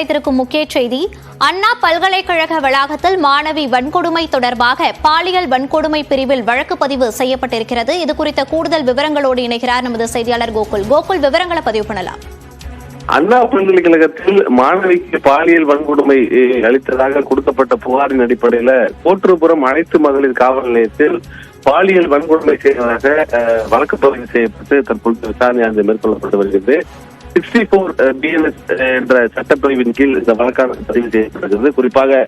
கிடைத்திருக்கும் முக்கிய செய்தி, அண்ணா பல்கலைக்கழக வளாகத்தில் மாணவி வன்கொடுமை தொடர்பாக பாலியல் வன்கொடுமை பிரிவில் வழக்கு பதிவு செய்யப்பட்டிருக்கிறது. இது குறித்த கூடுதல் விவரங்களோடு இணைகிறார் நமது செய்தியாளர் கோகுல். கோகுல், விவரங்களை பதிவு பண்ணலாம். அண்ணா பல்கலைக்கழகத்தில் மாணவிக்கு பாலியல் வன்கொடுமை அளித்ததாக கொடுக்கப்பட்ட புகாரின் அடிப்படையில கோட்டூர்புரம் அனைத்து மகளிர் காவல் நிலையத்தில் பாலியல் வன்கொடுமை செய்வதாக வழக்கு பதிவு செய்யப்பட்டு தற்போது விசாரணை மேற்கொள்ளப்பட்டு வருகிறது. 64 BNS என்ற சட்டப்பிரிவின் கீழ் இந்த வழக்கானது பதிவு செய்யப்படுகிறது. குறிப்பாக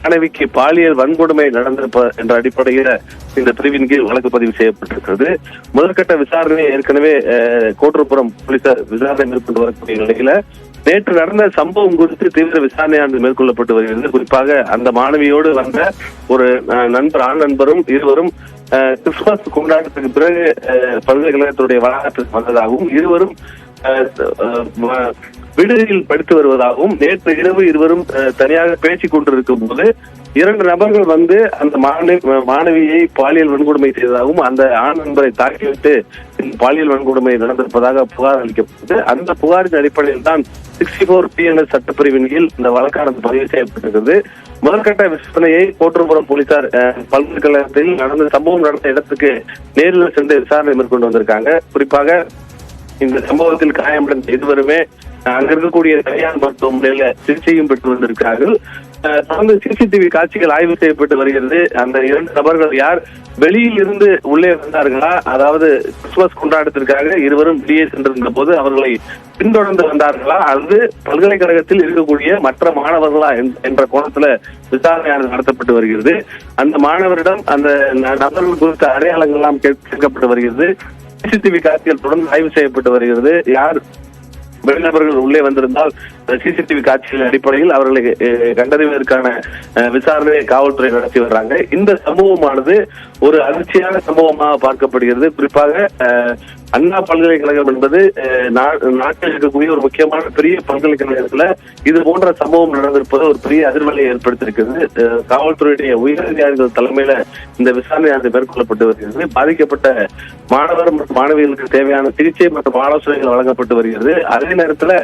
மாணவிக்கு பாலியல் வன்கொடுமை நடந்திருப்ப என்ற அடிப்படையில் இந்த பிரிவின் கீழ் வழக்கு பதிவு செய்யப்பட்டிருக்கிறது. முதற்கட்ட விசாரணை ஏற்கனவே கோட்டூர்புரம் போலீசார் விசாரணை மேற்கொண்டு வரக்கூடிய நிலையில நேற்று நடந்த சம்பவம் குறித்து தீவிர விசாரணையானது மேற்கொள்ளப்பட்டு வருகிறது. குறிப்பாக அந்த மாணவியோடு வந்த ஒரு நண்பர், ஆண் நண்பரும் இருவரும் கிறிஸ்துமஸ் கொண்டாட்டத்துக்கு பிறகு பல்கலைக்கழகத்துடைய வளாகத்துக்கு வந்ததாகவும், இருவரும் விடுதியில் படித்து வருவதாகவும், நேற்று இரவு இருவரும் தனியாக பேசிக் கொண்டிருக்கும் போது 2 நபர்கள் வந்து அந்த மாணவியை பாலியல் வன்கொடுமை செய்ததாகவும், அந்த ஆண் நண்பரை தாக்கிவிட்டு பாலியல் வன்கொடுமை நடந்திருப்பதாக புகார் அளிக்கப்பட்டது. அந்த புகாரின் அடிப்படையில் தான் 64 BNS சட்டப்பிரிவின் கீழ் இந்த வழக்கானது பதிவு செய்யப்பட்டிருக்கிறது. முதற்கட்ட விசாரணையை கோட்டூர்புரம் போலீசார் பல்கலைக்கழகத்தில் நடந்த சம்பவம் நடந்த இடத்துக்கு நேரில் சென்று விசாரணை மேற்கொண்டு வந்திருக்காங்க. குறிப்பாக இந்த சம்பவத்தில் காயமடைந்த இருவருமே அங்க இருக்கக்கூடிய தனியார் மருத்துவமனையில சிகிச்சையும் பெற்று வந்திருக்கிறார்கள். தொடர்ந்து CCTV காட்சிகள் ஆய்வு செய்யப்பட்டு வருகிறது. அந்த 2 நபர்கள் யார், வெளியில் இருந்து உள்ளே வந்தார்களா, அதாவது கிறிஸ்துமஸ் கொண்டாட்டத்திற்காக இருவரும் வெளியே சென்றிருந்த போது அவர்களை பின்தொடர்ந்து வந்தார்களா, அல்லது பல்கலைக்கழகத்தில் இருக்கக்கூடிய மற்ற மாணவர்களா என்ற கோணத்துல விசாரணையானது நடத்தப்பட்டு வருகிறது. அந்த மாணவரிடம் அந்த நபர்கள் குறித்த அடையாளங்கள் எல்லாம் கேட்கப்பட்டு வருகிறது. CCTV காட்சிகள் தொடர்ந்து ஆய்வு செய்யப்பட்டு வருகிறது. யார் வெளிநபர்கள் உள்ளே வந்திருந்தால் CCTV காட்சிகளின் அடிப்படையில் அவர்களை கண்டறிவதற்கான விசாரணையை காவல்துறை நடத்தி வர்றாங்க. இந்த சம்பவமானது ஒரு அதிர்ச்சியான சம்பவமாக பார்க்கப்படுகிறது. குறிப்பாக அண்ணா பல்கலைக்கழகம் என்பது நாட்டில் இருக்கக்கூடிய ஒரு முக்கியமான பெரிய பல்கலைக்கழகத்துல இது போன்ற சம்பவம் நடந்திருப்பது ஒரு பெரிய அதிர்வலையை ஏற்படுத்தியிருக்கிறது. காவல்துறையுடைய உயர் அதிகாரிகள் தலைமையில இந்த விசாரணையானது மேற்கொள்ளப்பட்டு வருகிறது. பாதிக்கப்பட்ட மாணவர் மற்றும் மாணவிகளுக்கு தேவையான சிகிச்சை மற்றும் ஆலோசனைகள் வழங்கப்பட்டு வருகிறது. அதே நேரத்துல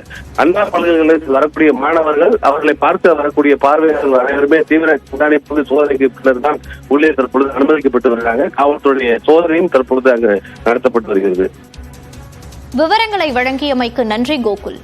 அண்ணா பல்கலைக்கழகத்தில் வரக்கூடிய மாணவர்கள், அவர்களை பார்த்து வரக்கூடிய பார்வையாளர்கள் அனைவருமே தீவிர கண்காணிப்பு சோதனைக்கு பின்னர் தான் உள்ளே தற்பொழுது அனுமதிக்கப்பட்டு வருகிறாங்க. காவல்துறையுடைய சோதனையும் தற்பொழுது அங்கு நடத்தப்பட்டு வருகிறது. விவரங்களை வழங்கியமைக்கு நன்றி கோகுல்.